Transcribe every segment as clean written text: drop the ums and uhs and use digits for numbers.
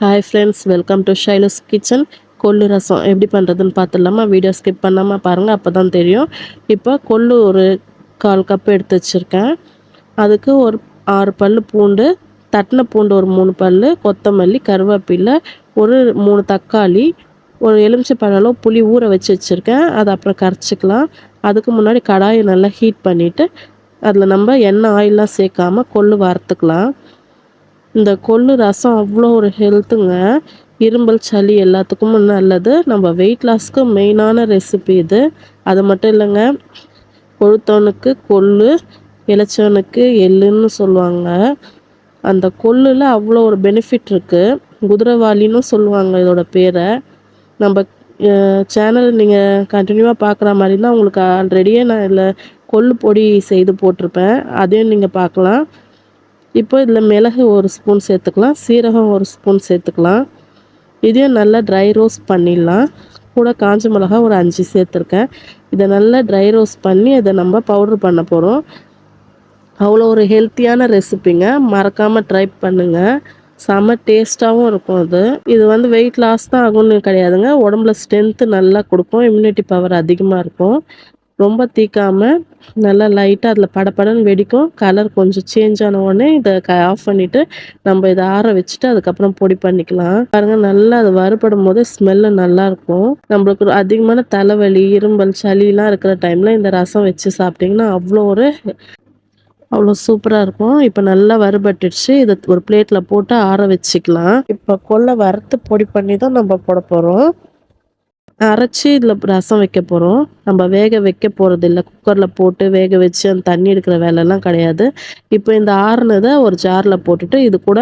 Hi friends, welcome to Shylas kitchen. கொள்ளு ரசம் எப்படி பண்ணுறதுன்னு பார்த்துடலாமா? வீடியோ ஸ்கிப் பண்ணாமல் பாருங்கள், அப்போ தான் தெரியும். இப்போ கொள்ளு ஒரு 1/4 கப் எடுத்து வச்சுருக்கேன். அதுக்கு ஒரு 6 பல் பூண்டு, தட்டின பூண்டு ஒரு 3 பல், கொத்தமல்லி, கருவேப்பிலை, ஒரு 3 தக்காளி, ஒரு எலுமிச்சைப்பழம் அளவு புளி ஊற வச்சுருக்கேன். அதை அப்புறம் கரைச்சிக்கலாம். அதுக்கு முன்னாடி கடாயை நல்லா ஹீட் பண்ணிவிட்டு அதில் நம்ம எண்ணெய் ஆயிலெலாம் சேர்க்காம கொள்ளு வறுத்துக்கலாம். இந்த கொள்ளு ரசம் அவ்வளோ ஒரு ஹெல்த்துங்க. இருமல், சளி எல்லாத்துக்கும் நல்லது. நம்ம வெயிட் லாஸ்க்கு மெயினான ரெசிபி இது. அது மட்டும் இல்லைங்க, கொழுத்தவனுக்கு கொள்ளு, இளைச்சவனுக்கு எள்ளுன்னு சொல்லுவாங்க. அந்த கொள்ளில் அவ்வளோ ஒரு பெனிஃபிட் இருக்குது. குதிரைவாளின்னு சொல்லுவாங்க இதோட பேரை. நம்ம சேனல் நீங்கள் கண்டினியூவாக பார்க்குற மாதிரினா உங்களுக்கு ஆல்ரெடியே நான் இதில் கொள்ளு பொடி செய்து போட்டிருப்பேன், அதையும் நீங்கள் பார்க்கலாம். இப்போ இதில் மிளகு ஒரு ஸ்பூன் சேர்த்துக்கலாம், சீரகம் ஒரு ஸ்பூன் சேர்த்துக்கலாம். இதையும் நல்லா ட்ரை ரோஸ்ட் பண்ணிடலாம். கூட காஞ்ச மிளகா ஒரு 5 சேர்த்துருக்கேன். இதை நல்லா ட்ரை ரோஸ்ட் பண்ணி அதை நம்ம பவுட்ரு பண்ண போகிறோம். அவ்வளோ ஒரு ஹெல்த்தியான ரெசிபிங்க, மறக்காமல் ட்ரை பண்ணுங்கள். செம்ம டேஸ்ட்டாகவும் இருக்கும். இது வந்து வெயிட் லாஸ் தான் ஆகும்னு கிடையாதுங்க, உடம்புல ஸ்ட்ரென்த்து நல்லா கொடுக்கும், இம்யூனிட்டி பவர் அதிகமாக இருக்கும். ரொம்ப தீக்காமல் நல்லா லைட்டாக அதில் படப்படன்னு வெடிக்கும். கலர் கொஞ்சம் சேஞ்ச் ஆன உடனே இதை ஆஃப் பண்ணிவிட்டு நம்ம இதை ஆற வச்சுட்டு அதுக்கப்புறம் பொடி பண்ணிக்கலாம். பாருங்கள், நல்லா அது வறுபடும் போது ஸ்மெல்லு நல்லாயிருக்கும். நம்மளுக்கு அதிகமான தலைவலி, இரும்பல், சளிலாம் இருக்கிற டைமில் இந்த ரசம் வச்சு சாப்பிட்டிங்கன்னா அவ்வளோ சூப்பராக இருக்கும். இப்போ நல்லா வறுபட்டுடுச்சு. இதை ஒரு பிளேட்டில் போட்டு ஆற வச்சுக்கலாம். இப்போ கொள்ளை வறுத்து பொடி பண்ணி தான் நம்ம போட போகிறோம். அரைச்சி இதில் ரசம் வைக்க போகிறோம். நம்ம வேக வைக்க போகிறது இல்லை, குக்கரில் போட்டு வேக வச்சு அந்த தண்ணி எடுக்கிற வேலைலாம் கிடையாது. இப்போ இந்த ஆறுனதை ஒரு ஜாரில் போட்டுட்டு இது கூட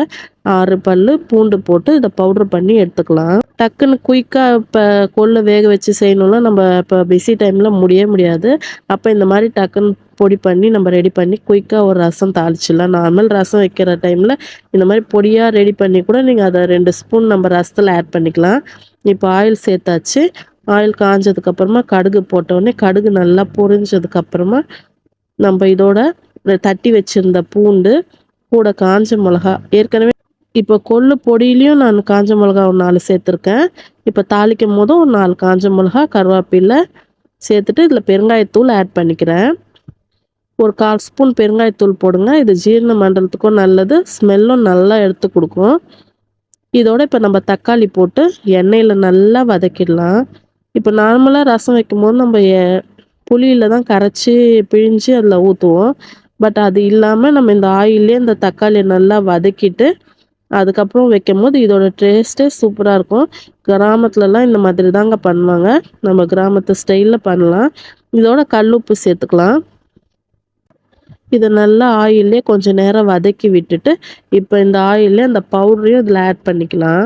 6 பல் பூண்டு போட்டு இதை பவுட்ரு பண்ணி எடுத்துக்கலாம். டக்குன்னு குயிக்காக இப்போ கொள்ளை வேக வச்சு செய்யணும்னா நம்ம இப்போ பிஸி டைமில் முடியாது. அப்போ இந்த மாதிரி டக்குன்னு பொடி பண்ணி நம்ம ரெடி பண்ணி குயிக்காக ஒரு ரசம் தாளிச்சிடலாம். நார்மல் ரசம் வைக்கிற டைமில் இந்த மாதிரி பொடியாக ரெடி பண்ணி கூட நீங்கள் அதை 2 ஸ்பூன் நம்ம ரசத்தில் ஆட் பண்ணிக்கலாம். இப்போ ஆயில் சேர்த்தாச்சு. ஆயில் காஞ்சதுக்கப்புறமா கடுகு போட்டோடனே கடுகு நல்லா பொரிஞ்சதுக்கப்புறமா நம்ம இதோட தட்டி வச்சுருந்த பூண்டு, கூட காஞ்ச மிளகா, ஏற்கனவே இப்போ கொள்ளு பொடியிலையும் நான் காஞ்ச மிளகா ஒரு 4 சேர்த்துருக்கேன். இப்போ தாளிக்கும் போதும் ஒரு 4 காஞ்ச மிளகா, கருவேப்பிலை சேர்த்துட்டு இதில் பெருங்காயத்தூள் ஆட் பண்ணிக்கிறேன். ஒரு 1/4 ஸ்பூன் பெருங்காயத்தூள் போடுங்க. இது ஜீரண மண்டலத்துக்கும் நல்லது, ஸ்மெல்லும் நல்லா எடுத்து கொடுக்கும். இதோட இப்போ நம்ம தக்காளி போட்டு எண்ணெயில் நல்லா வதக்கிடலாம். இப்போ நார்மலாக ரசம் வைக்கும்போது நம்ம புளியில் தான் கரைச்சி பிழிஞ்சு அதில் ஊற்றுவோம். பட் அது இல்லாமல் நம்ம இந்த ஆயிலே இந்த தக்காளியை நல்லா வதக்கிட்டு அதுக்கப்புறம் வைக்கும்போது இதோட டேஸ்ட்டே சூப்பராக இருக்கும். கிராமத்துலலாம் இந்த மாதிரி தாங்க பண்ணுவாங்க. நம்ம கிராமத்து ஸ்டைலில் பண்ணலாம். இதோட கல்லுப்பு சேர்த்துக்கலாம். இதை நல்லா ஆயிலே கொஞ்சம் நேரம் வதக்கி விட்டுட்டு இப்போ இந்த ஆயிலே அந்த பவுடரையும் இதில் ஆட் பண்ணிக்கலாம்.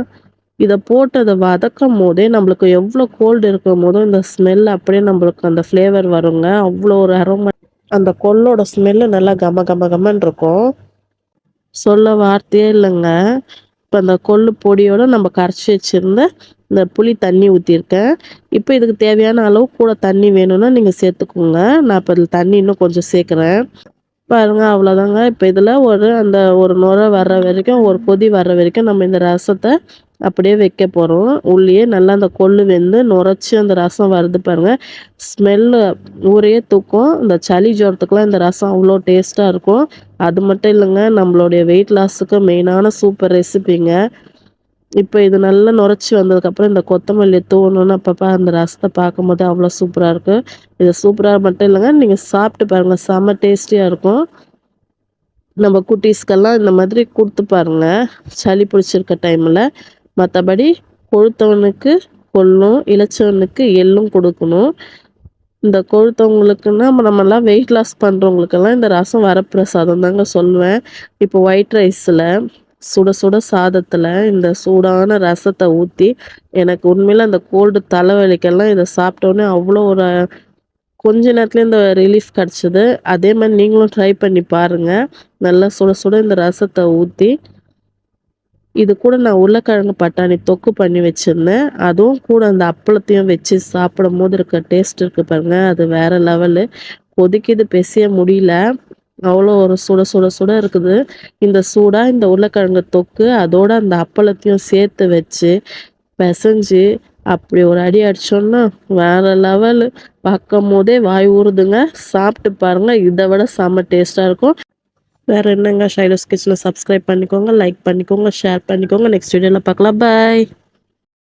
இதை போட்டு அதை வதக்கும் போதே நம்மளுக்கு எவ்வளோ கோல்டு இருக்கும் போதும் இந்த ஸ்மெல் அப்படியே நம்மளுக்கு அந்த ஃப்ளேவர் வருங்க. அவ்வளோ ஒரு அரோமா, அந்த கொள்ளோட ஸ்மெல்லு நல்லா கம கம கமன்னு இருக்கும். சொல்ல வார்த்தையே இல்லைங்க. இப்போ அந்த கொள்ளு பொடியோடு நம்ம கரைச்சி வச்சுருந்த இந்த புளி தண்ணி ஊற்றிருக்கேன். இப்போ இதுக்கு தேவையான அளவு கூட தண்ணி வேணும்னா நீங்கள் சேர்த்துக்கோங்க. நான் இப்போ இதில் தண்ணி இன்னும் கொஞ்சம் சேர்க்குறேன். பாருங்க, அவ்வளோதாங்க. இப்போ இதில் ஒரு நுரை வர்ற வரைக்கும், ஒரு கொதி வர்ற வரைக்கும் நம்ம இந்த ரசத்தை அப்படியே வைக்க போகிறோம். உள்ளேயே நல்லா அந்த கொள்ளு வெந்து நுரைச்சி அந்த ரசம் வருது பாருங்கள். ஸ்மெல்லு ஊரையே தூக்கும். இந்த சளி ஜுரத்துக்குலாம் இந்த ரசம் அவ்வளோ டேஸ்ட்டாக இருக்கும். அது மட்டும் இல்லைங்க, நம்மளுடைய வெயிட் லாஸுக்கு மெயினான சூப்பர் ரெசிபிங்க. இப்போ இது நல்லா நுரைச்சி வந்ததுக்கப்புறம் இந்த கொத்தமல்லி தூவணுன்னு அப்பப்போ அந்த ரசத்தை பார்க்கும்போது அவ்வளோ சூப்பராக இருக்குது. இது சூப்பராக மட்டும் இல்லைங்க, நீங்கள் சாப்பிட்டு பாருங்கள், செம்ம டேஸ்டியாக இருக்கும். நம்ம குட்டீஸ்க்கெல்லாம் இந்த மாதிரி கொடுத்து பாருங்கள் சளி பிடிச்சிருக்க டைமில். மற்றபடி கொழுத்தவனுக்கு கொள்ளும், இளைச்சவனுக்கு எள்ளும் கொடுக்கணும். இந்த கொழுத்தவங்களுக்குன்னா நம்மலாம் வெயிட் லாஸ் பண்ணுறவங்களுக்கெல்லாம் இந்த ரசம் வரப்பிரசாதம் தாங்க சொல்லுவேன். இப்போ ஒயிட் ரைஸில் சுட சுட சாதத்தில் இந்த சூடான ரசத்தை ஊற்றி, எனக்கு உண்மையில் அந்த கோல்டு தலைவலிக்கெல்லாம் இதை சாப்பிட்டோன்னே அவ்வளோ ஒரு கொஞ்ச நேரத்துலேயே இந்த ரிலீஃப் கிடச்சிது. அதே மாதிரி நீங்களும் ட்ரை பண்ணி பாருங்கள். நல்லா சுட சுட இந்த ரசத்தை ஊற்றி இது கூட நான் உருளைக்கிழங்கு பட்டாணி தொக்கு பண்ணி வச்சுருந்தேன். அதுவும் கூட அந்த அப்பளத்தையும் வச்சு சாப்பிடும் போது இருக்க டேஸ்ட் இருக்குது பாருங்கள், அது வேறு லெவலு. கொதிக்குது, பிசைய முடியல. அவ்வளோ ஒரு சுட சுட சுட இருக்குது. இந்த சூடா இந்த உருளைக்கிழங்கு தொக்கு, அதோட அந்த அப்பளத்தையும் சேர்த்து வச்சு, பெசஞ்சு அப்படி ஒரு அடி அடிச்சோம்னா, வேற லெவலு. பார்க்கும்போதே வாய் ஊறுதுங்க. சாப்பிட்டு பாருங்க. இத விட செம்ம டேஸ்ட்டா இருக்கும். வேற என்னங்க ஷைலோஸ் கிச்சன சப்ஸ்கிரைப் பண்ணிக்கோங்க, லைக் பண்ணிக்கோங்க, ஷேர் பண்ணிக்கோங்க. நெக்ஸ்ட் வீடியோல பார்க்கலாம். பாய்.